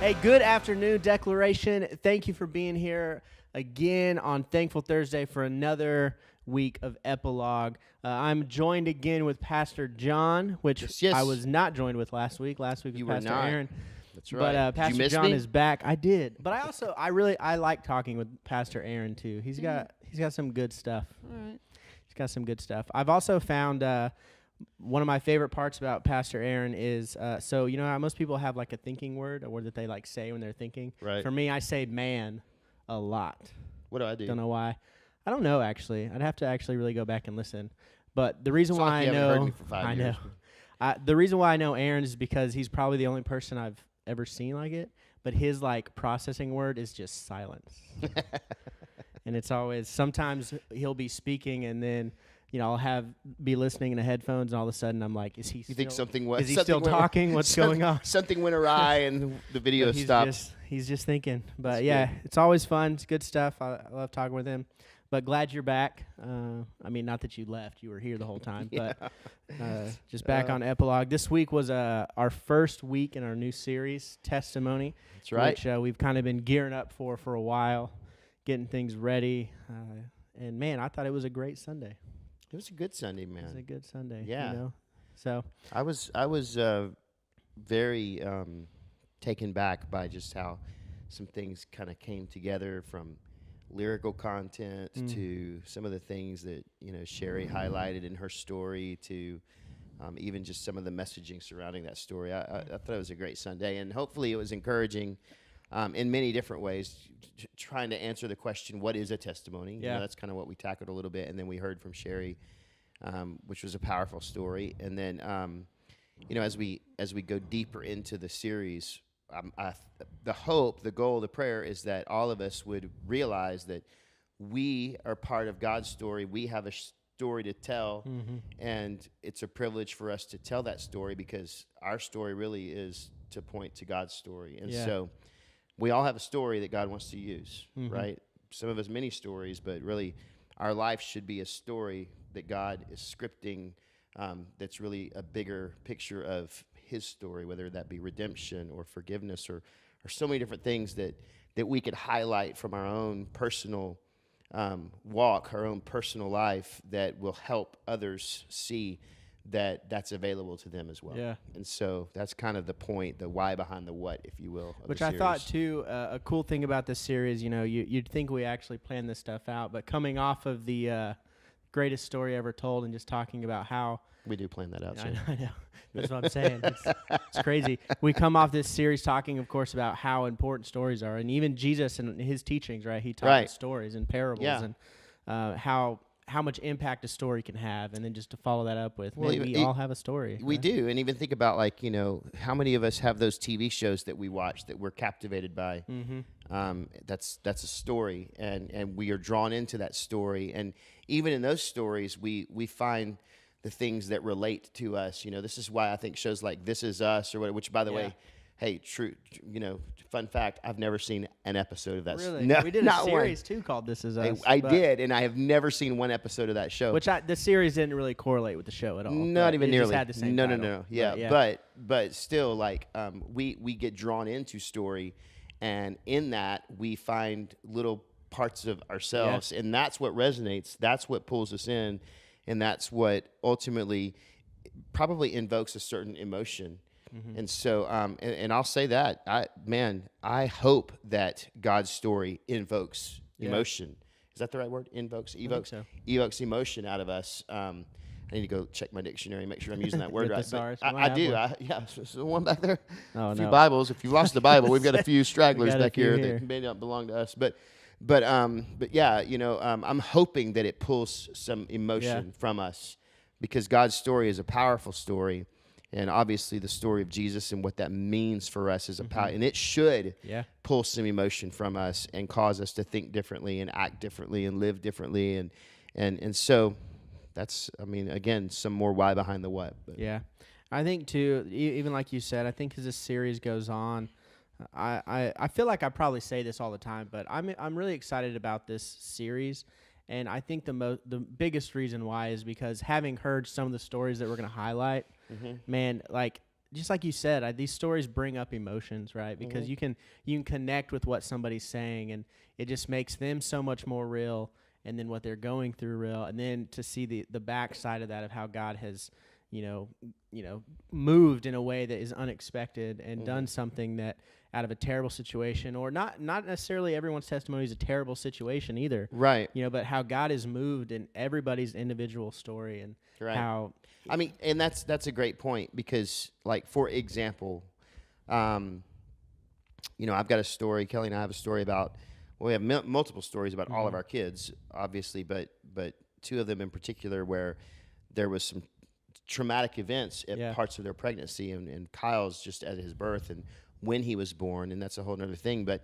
Hey, good afternoon, Declaration. Thank you for being here again on Thankful Thursday for another week of Epilogue. I'm joined again with Pastor John, which Yes. I was not joined with last week. Last week was You were Pastor not. Aaron. That's right. But Did you Pastor miss John me? is back. I did. But I like talking with Pastor Aaron too. He's got some good stuff. All right. He's got some good stuff. I've also found one of my favorite parts about Pastor Aaron is, so you know how most people have like a thinking word, a word that they like say when they're thinking? Right. For me, I say man a lot. What do I do? Don't know why. I don't know, actually. I'd have to actually really go back and listen. But the reason It's why like I you haven't know, heard me for 5 years. The reason why I know Aaron is because he's probably the only person I've ever seen like it. But his like processing word is just silence. And it's always, sometimes he'll be speaking and then, you know, I'll be listening in the headphones and all of a sudden I'm like, is he think something went? Is he still talking? What's going on? Something went awry and the video stopped. He's just thinking. But That's yeah, good. it's always fun. It's good stuff. I love talking with him. But glad you're back. I mean, not that you left. You were here the whole time. Yeah. But just back on Epilogue. This week was our first week in our new series, Testimony. That's right. Which we've kind of been gearing up for a while, getting things ready. And, man, I thought it was a great Sunday. It was a good Sunday, man. It was a good Sunday. Yeah. You know? So I was very taken back by just how some things kind of came together, from lyrical content to some of the things that, you know, Sherry highlighted in her story, to even just some of the messaging surrounding that story. I thought it was a great Sunday, and hopefully it was encouraging in many different ways, trying to answer the question, what is a testimony? Yeah. You know, that's kind of what we tackled a little bit, and then we heard from Sherry, which was a powerful story. And then, you know, as we go deeper into the series, the hope, the goal, the prayer is that all of us would realize that we are part of God's story. We have a story to tell, and it's a privilege for us to tell that story, because our story really is to point to God's story. And so we all have a story that God wants to use, right? Some of us many stories, but really our life should be a story that God is scripting, that's really a bigger picture of his story, whether that be redemption or forgiveness or so many different things that we could highlight from our own personal walk, our own personal life, that will help others see that that's available to them as well. Yeah. And so that's kind of the point, the why behind the what, if you will. Which I thought, too, a cool thing about this series, you know, you'd think we actually planned this stuff out, but coming off of the greatest story ever told and just talking about how... We do plan that out, too. I know. That's what I'm saying. It's crazy. We come off this series talking, of course, about how important stories are. And even Jesus and his teachings, right? He taught in stories and parables and how much impact a story can have. And then just to follow that up with, we all have a story. We do. And even think about, like, you know, how many of us have those TV shows that we watch that we're captivated by? That's a story. And we are drawn into that story. And even in those stories, we find the things that relate to us. You know, this is why I think shows like This Is Us, or which, by the way, hey, true, you know, fun fact, I've never seen an episode of that. Really? No, we did a series, too, called This Is Us. I did, and I have never seen one episode of that show. Which the series didn't really correlate with the show at all. Not even nearly. Just had the same title. No. Yeah, but still, like, we get drawn into story, and in that, we find little parts of ourselves, and that's what resonates. That's what pulls us in. And that's what ultimately probably invokes a certain emotion. And so, and I'll say that, I hope that God's story invokes emotion. Is that the right word? Evokes emotion out of us. I need to go check my dictionary and make sure I'm using that word right. I do. There's one back there. Oh, a few Bibles. If you've lost the Bible, we've got a few stragglers back here that may not belong to us. But yeah, you know, I'm hoping that it pulls some emotion from us, because God's story is a powerful story, and obviously the story of Jesus and what that means for us is and it should pull some emotion from us and cause us to think differently and act differently and live differently, and so that's, I mean, again, some more why behind the what. But. Yeah, I think too, even like you said, I think as this series goes on, I feel like I probably say this all the time, but I'm really excited about this series, and I think the biggest reason why is because having heard some of the stories that we're going to highlight, man, like just like you said, these stories bring up emotions, right? Because you can connect with what somebody's saying, and it just makes them so much more real, and then what they're going through real, and then to see the backside of that, of how God has, moved in a way that is unexpected and done something that out of a terrible situation, or not necessarily everyone's testimony is a terrible situation either, right? But how God has moved in everybody's individual story, and how. I mean, and that's a great point, because, like, for example, I've got a story. Kelly and I have a story about. Well, we have multiple stories about all of our kids, obviously, but two of them in particular where there was some traumatic events at parts of their pregnancy, and Kyle's just at his birth and when he was born, and that's a whole other thing. But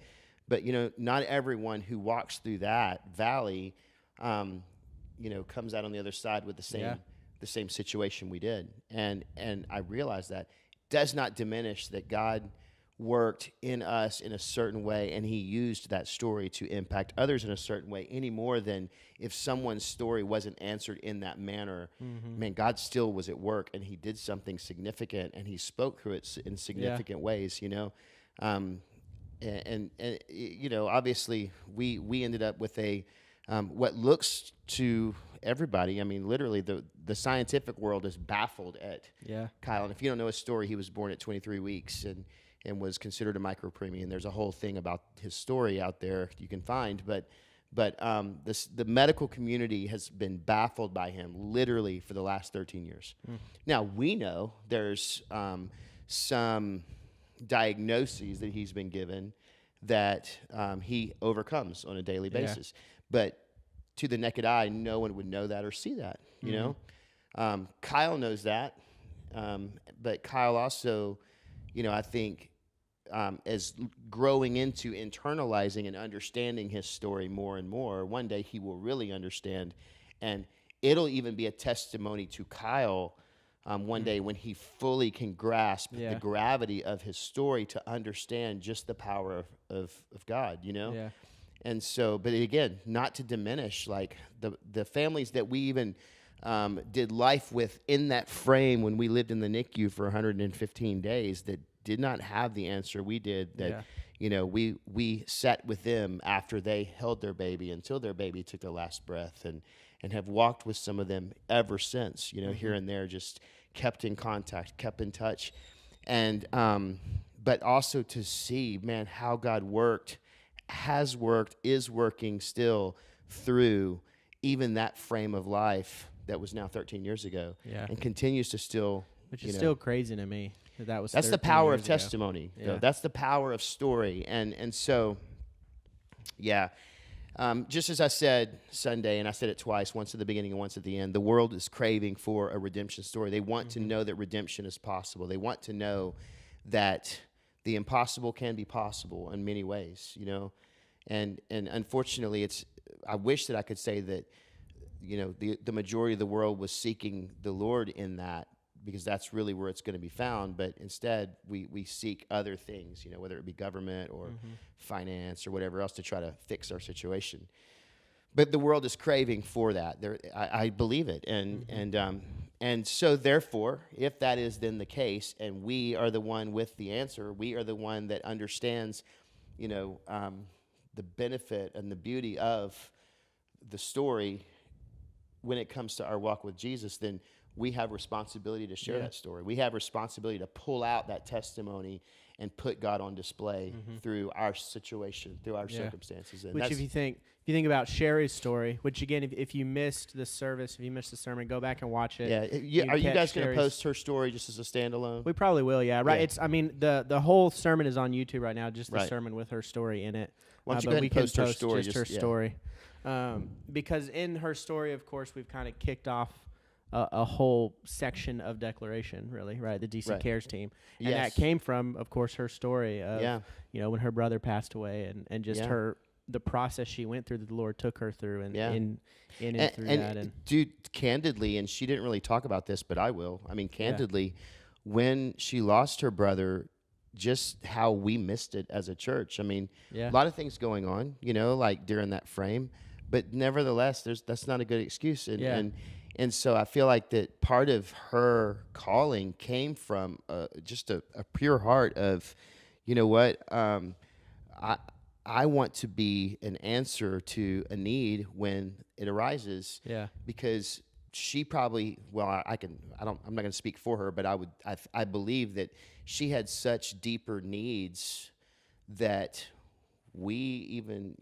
not everyone who walks through that valley, comes out on the other side with the same situation we did. And I realized that does not diminish that God worked in us in a certain way, and he used that story to impact others in a certain way, any more than if someone's story wasn't answered in that manner. Man, God still was at work, and he did something significant, and he spoke through it in significant ways, and obviously we ended up with a what looks to everybody, I mean, literally the scientific world is baffled at Kyle. And if you don't know his story, he was born at 23 weeks and was considered a micropreemie. And there's a whole thing about his story out there you can find. But the medical community has been baffled by him literally for the last 13 years. Now, we know there's some diagnoses that he's been given that he overcomes on a daily basis. But to the naked eye, no one would know that or see that, Kyle knows that. But Kyle also, I think, as growing into internalizing and understanding his story more and more, one day he will really understand, and it'll even be a testimony to Kyle one day when he fully can grasp the gravity of his story, to understand just the power of God, And so, but again, not to diminish like the families that we even did life with in that frame when we lived in the NICU for 115 days that did not have the answer we did, that we sat with them after they held their baby until their baby took their last breath, and have walked with some of them ever since, here and there, just kept in contact, kept in touch. And but also to see, man, how God worked, has worked, is working still through even that frame of life that was now 13 years ago, and continues to still, which is still crazy to me. That's the power of testimony. That's the power of story. And so, just as I said Sunday, and I said it twice, once at the beginning and once at the end, the world is craving for a redemption story. They want to know that redemption is possible. They want to know that the impossible can be possible in many ways, and unfortunately, I wish that I could say that, the majority of the world was seeking the Lord in that, because that's really where it's going to be found. But instead, we seek other things, whether it be government or finance or whatever else, to try to fix our situation. But the world is craving for that. I believe it. And so therefore, if that is then the case, and we are the one with the answer, we are the one that understands, the benefit and the beauty of the story when it comes to our walk with Jesus, then we have responsibility to share that story. We have responsibility to pull out that testimony and put God on display through our situation, through our circumstances. And which, if you think about Sherry's story, which again, if you missed the service, if you missed the sermon, go back and watch it. Are you guys going to post her story just as a standalone? We probably will. Right. It's. I mean, the whole sermon is on YouTube right now. Just the sermon with her story in it. Why don't you go ahead and post her story? Just her story. Because in her story, of course, we've kind of kicked off a whole section of declaration, really, right? The DC Cares team. And that came from, of course, her story of, when her brother passed away, and just the process she went through that the Lord took her through, and through that. And dude, candidly, and she didn't really talk about this, but I will. I mean, candidly, when she lost her brother, just how we missed it as a church. I mean, a lot of things going on, like during that frame, but nevertheless, that's not a good excuse. And And so I feel like that part of her calling came from just a pure heart of, you know what, I I want to be an answer to a need when it arises, Yeah. because she probably, well, I'm not going to speak for her, but I believe that she had such deeper needs that we even,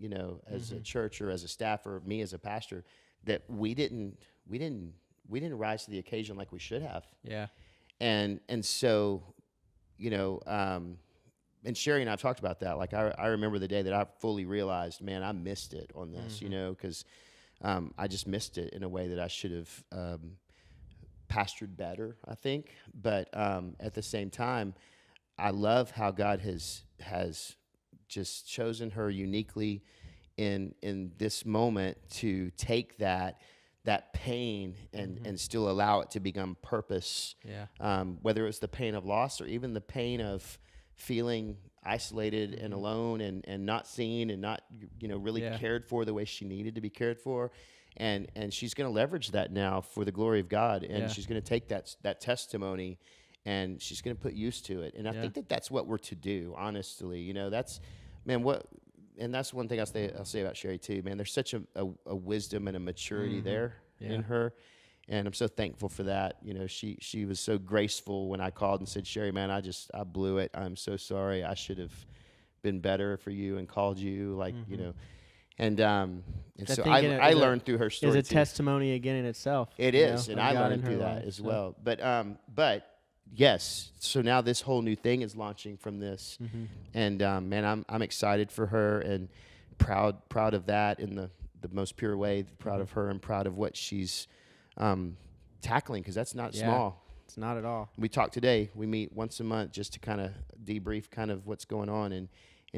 as a church or as a staff or me as a pastor, that we didn't rise to the occasion like we should have. Yeah. And so, you know, and Sherry and I've talked about that. Like I remember the day that I fully realized, man, I missed it on this, because I just missed it in a way that I should have pastored better, I think. But at the same time, I love how God has just chosen her uniquely in this moment to take that pain and still allow it to become purpose. Yeah. Whether it was the pain of loss or even the pain of feeling isolated and alone and not seen and not really cared for the way she needed to be cared for. And she's going to leverage that now for the glory of God, and she's going to take that testimony and she's going to put use to it. And I think that's what we're to do, honestly. That's, man, and that's one thing I'll say about Sherry too, man. There's such a wisdom and a maturity there in her, and I'm so thankful for that. She was so graceful when I called and said, Sherry, man, I blew it. I'm so sorry. I should have been better for you and called you, like, and so I learned through her story. It's a testimony again in itself. It is, and I learned through that as well. But yes, so now this whole new thing is launching from this, and man, I'm excited for her and proud of that in the most pure way. Proud of her and proud of what she's tackling, because that's not small. It's not at all. We talk today. We meet once a month just to kind of debrief kind of what's going on and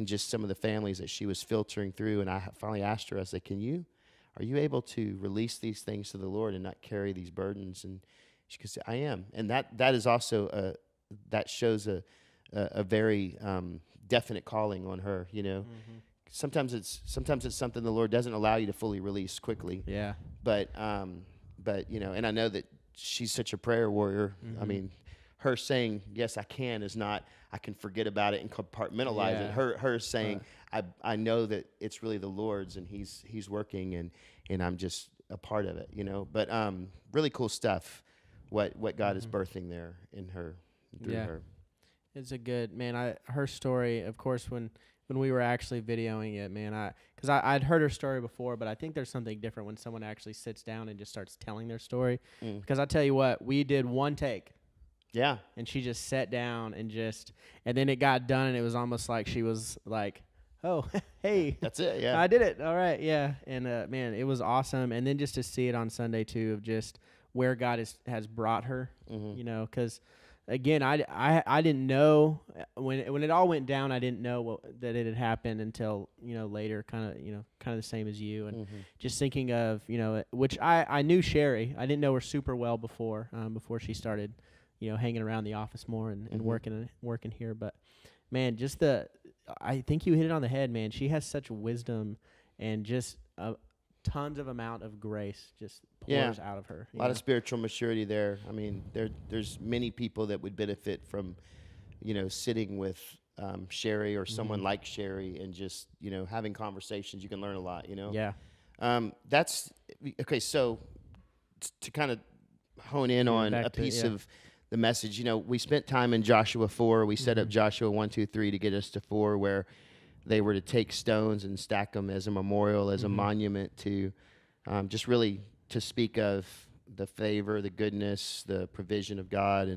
just some of the families that she was filtering through. And I finally asked her, I said, are you able to release these things to the Lord and not carry these burdens? And she could say, I am. And that is also that shows a very definite calling on her. Sometimes it's something the Lord doesn't allow you to fully release quickly. Yeah. But and I know that she's such a prayer warrior. I mean, her saying yes, I can is not I can forget about it and compartmentalize it. Her saying I know that it's really the Lord's and He's working and I'm just a part of it. But really cool stuff. What God is birthing there in her through her. It's a good, man. Her story, of course, when we were actually videoing it, man, because I'd heard her story before, but I think there's something different when someone actually sits down and just starts telling their story. Because I tell you what, we did one take. Yeah. And she just sat down and then it got done, and it was almost like she was like, oh, hey. That's it, yeah. I did it. All right, yeah. And, man, it was awesome. And then just to see it on Sunday, too, of just where God has brought her, because again, I didn't know when it all went down. I didn't know that it had happened until later, kind of the same as you, and just thinking of which I knew Sherry. I didn't know her super well before she started hanging around the office more and working here. But man, I think you hit it on the head, man. She has such wisdom and just tons of amount of grace just pours out of her. A lot of spiritual maturity there. I mean, there's many people that would benefit from, sitting with Sherry or someone like Sherry and just, having conversations. You can learn a lot, Yeah. That's, okay, so to kind of hone in on a piece of the message, we spent time in Joshua 4. We set up Joshua 1, 2, 3 to get us to 4, where they were to take stones and stack them as a memorial, as a monument to just really to speak of the favor, the goodness, the provision of God.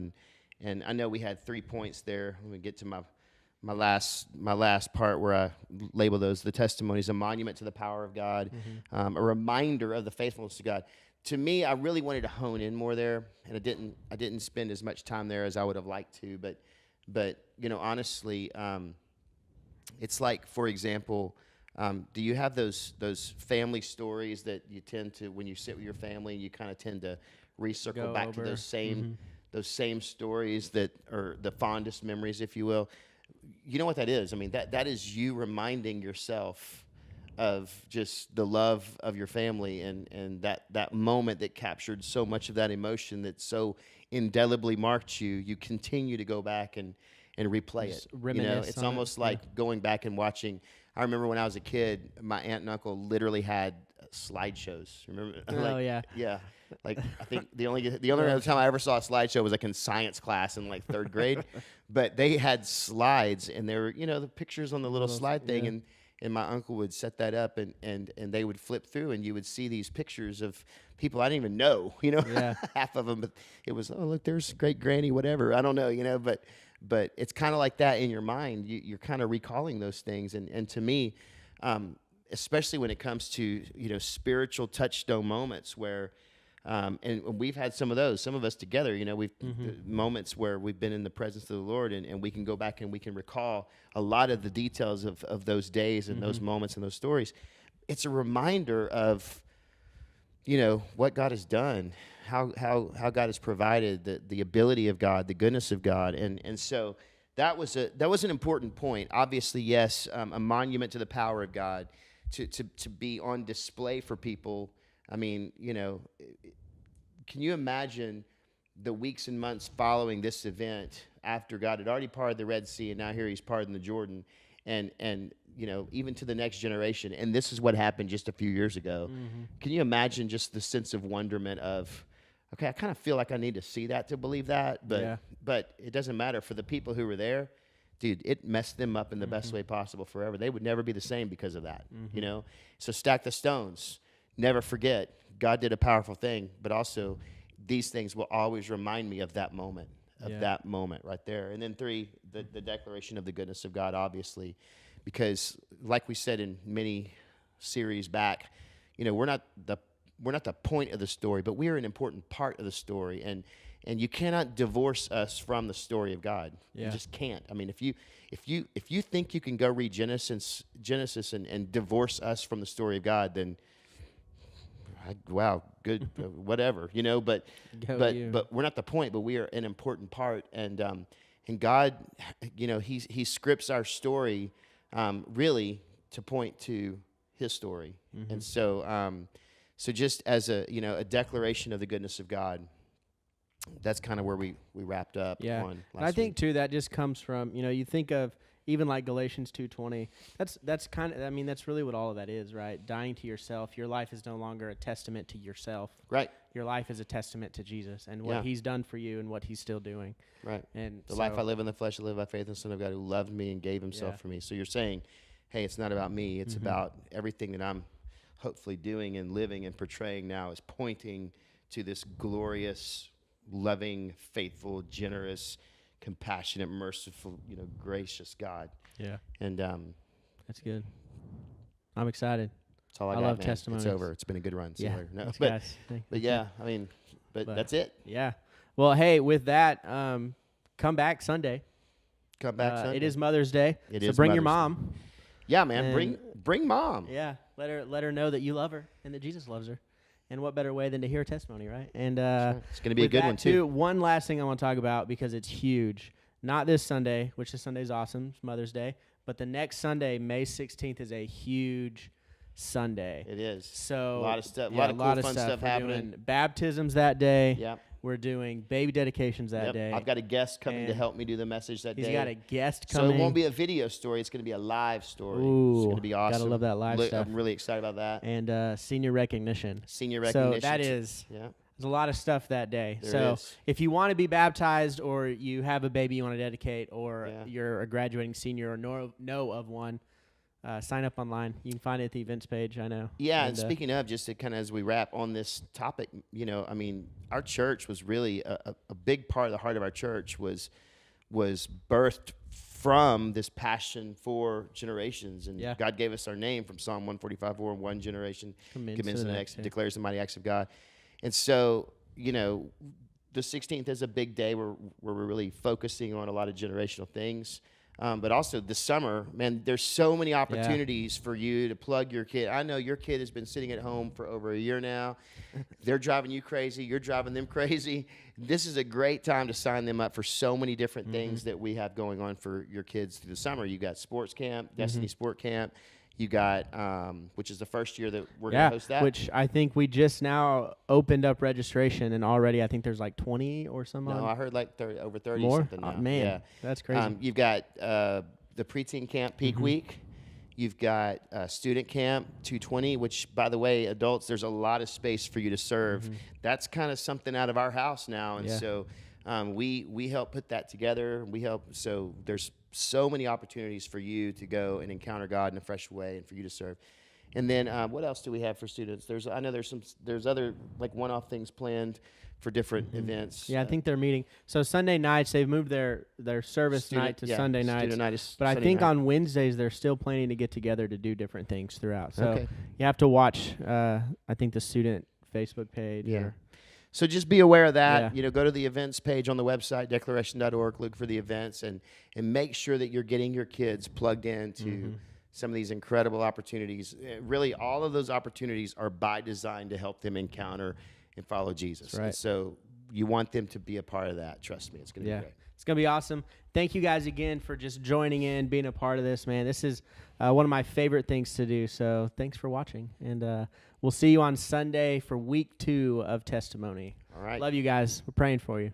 And I know we had 3 points there. Let me get to my last part where I label those the testimonies: a monument to the power of God, a reminder of the faithfulness of God. To me, I really wanted to hone in more there, and I didn't spend as much time there as I would have liked to. But honestly, it's like, for example, do you have those family stories that you tend to, when you sit with your family, you kind of tend to recircle back to those same stories that are the fondest memories, if you will? You know what that is? I mean, that is you reminding yourself of just the love of your family and that moment that captured so much of that emotion that so indelibly marked you, you continue to go back and replay Just it. You know, reminisce it's on it. almost like going back and watching. I remember when I was a kid, my aunt and uncle literally had slideshows. Remember? Oh, yeah. Yeah. Like I think the only other time I ever saw a slideshow was like in science class in like 3rd grade, but they had slides and they were, you know, the pictures on the little slide thing, yeah. and my uncle would set that up and they would flip through and you would see these pictures of people I didn't even know, you know, Yeah. half of them, but it was, oh, look, there's great granny, whatever. I don't know, you know, but it's kind of like that in your mind. You're kind of recalling those things. And to me, especially when it comes to, you know, spiritual touchstone moments where, and we've had some of those, some of us together, you know, we've moments where we've been in the presence of the Lord and we can go back and we can recall a lot of the details of those days and those moments and those stories. It's a reminder of, you know, what God has done, how God has provided, the ability of God, the goodness of God. And so that was an important point. Obviously, yes, a monument to the power of God to be on display for people. I mean, you know, can you imagine the weeks and months following this event after God had already parted the Red Sea and now here he's parting the Jordan and you know, even to the next generation. And this is what happened just a few years ago. Can you imagine just the sense of wonderment of, okay, I kind of feel like I need to see that to believe that, but it doesn't matter for the people who were there. Dude, it messed them up in the best way possible forever. They would never be the same because of that, you know? So stack the stones. Never forget, God did a powerful thing, but also these things will always remind me of that moment, right there. And then 3, the declaration of the goodness of God, obviously, because like we said in many series back, you know, we're not the point of the story, but we are an important part of the story, and you cannot divorce us from the story of God. You just can't. I mean, if you think you can go read Genesis and divorce us from the story of God, then wow, good, whatever, you know. But we're not the point. But we are an important part, and God, you know, He scripts our story really to point to His story, and so just as a, you know, a declaration of the goodness of God. That's kind of where we wrapped up. Yeah, on and I think too that just comes from, you know, you think of even like Galatians 2:20. That's kind of, I mean, that's really what all of that is, right? Dying to yourself. Your life is no longer a testament to yourself. Right. Your life is a testament to Jesus and what He's done for you and what He's still doing. Right. And the life I live in the flesh, I live by faith in the Son of God who loved me and gave Himself for me. So you're saying, hey, it's not about me. It's about everything that I'm hopefully doing and living and portraying now is pointing to this glorious, loving, faithful, generous, compassionate, merciful, you know, gracious God. Yeah. And that's good. I'm excited. That's all I I got, love man. testimonies. It's over. It's been a good run. See you later. No, Thanks, but guys. yeah, I mean, but that's it. Yeah. Well, hey, with that, come back Sunday. Come back Sunday. It is Mother's Day. It so is bring your Mother's mom. Yeah, man. And bring mom. Yeah. Let her know that you love her and that Jesus loves her. And what better way than to hear a testimony, right? And it's going to be a good one, too. One last thing I want to talk about because it's huge. Not this Sunday, which this Sunday's awesome, it's Mother's Day, but the next Sunday, May 16th, is a huge Sunday. It is. So a lot of stuff, a lot of cool, fun stuff We're happening. doing baptisms that day. Yep. We're doing baby dedications that day. I've got a guest coming to help me do the message that day. He's got a guest coming. So it won't be a video story. It's going to be a live story. Ooh, it's going to be awesome. Gotta love that live stuff. I'm really excited about that. And senior recognition. So that is, there's a lot of stuff that day. There is. If you want to be baptized or you have a baby you want to dedicate or you're a graduating senior or know of one, sign up online. You can find it at the events page, I know. Yeah, and speaking of, just to kind of as we wrap on this topic, you know, I mean, our church was really a big part of the heart of our church was birthed from this passion for generations. And God gave us our name from Psalm 145:4, one generation commends the next, declares the mighty acts of God. And so, you know, the 16th is a big day where we're really focusing on a lot of generational things. But also this summer, man, there's so many opportunities for you to plug your kid. I know your kid has been sitting at home for over a year now. They're driving you crazy. You're driving them crazy. This is a great time to sign them up for so many different things that we have going on for your kids through the summer. You got sports camp, Destiny Sport Camp. You got, which is the first year that we're going Yeah, to host that. which I think we just now opened up registration, and already I think there's like 20 or some No, odd. I heard like 30, over 30 More? something now. Man, Yeah. that's crazy. You've got the preteen camp peak week. You've got student camp 220, which, by the way, adults, there's a lot of space for you to serve. That's kind of something out of our house now, and so we help put that together. We help, so there's so many opportunities for you to go and encounter God in a fresh way, and for you to serve. And then what else do we have for students? I know there's other like one-off things planned for different events. Yeah, I think they're meeting. So Sunday nights, they've moved their service night to Sunday nights. Student night is But I Sunday think night. on Wednesdays, they're still planning to get together to do different things throughout. So Okay. you have to watch, I think, the student Facebook page. Yeah. Or, So just be aware of that. Yeah. You know, go to the events page on the website, declaration.org, look for the events, and make sure that you're getting your kids plugged into some of these incredible opportunities. Really, all of those opportunities are by design to help them encounter and follow Jesus. That's right. And so you want them to be a part of that. Trust me, it's going to be great. It's going to be awesome. Thank you guys again for just joining in, being a part of this, man. This is one of my favorite things to do. So thanks for watching. And we'll see you on Sunday for week 2 of Testimony. All right. Love you guys. We're praying for you.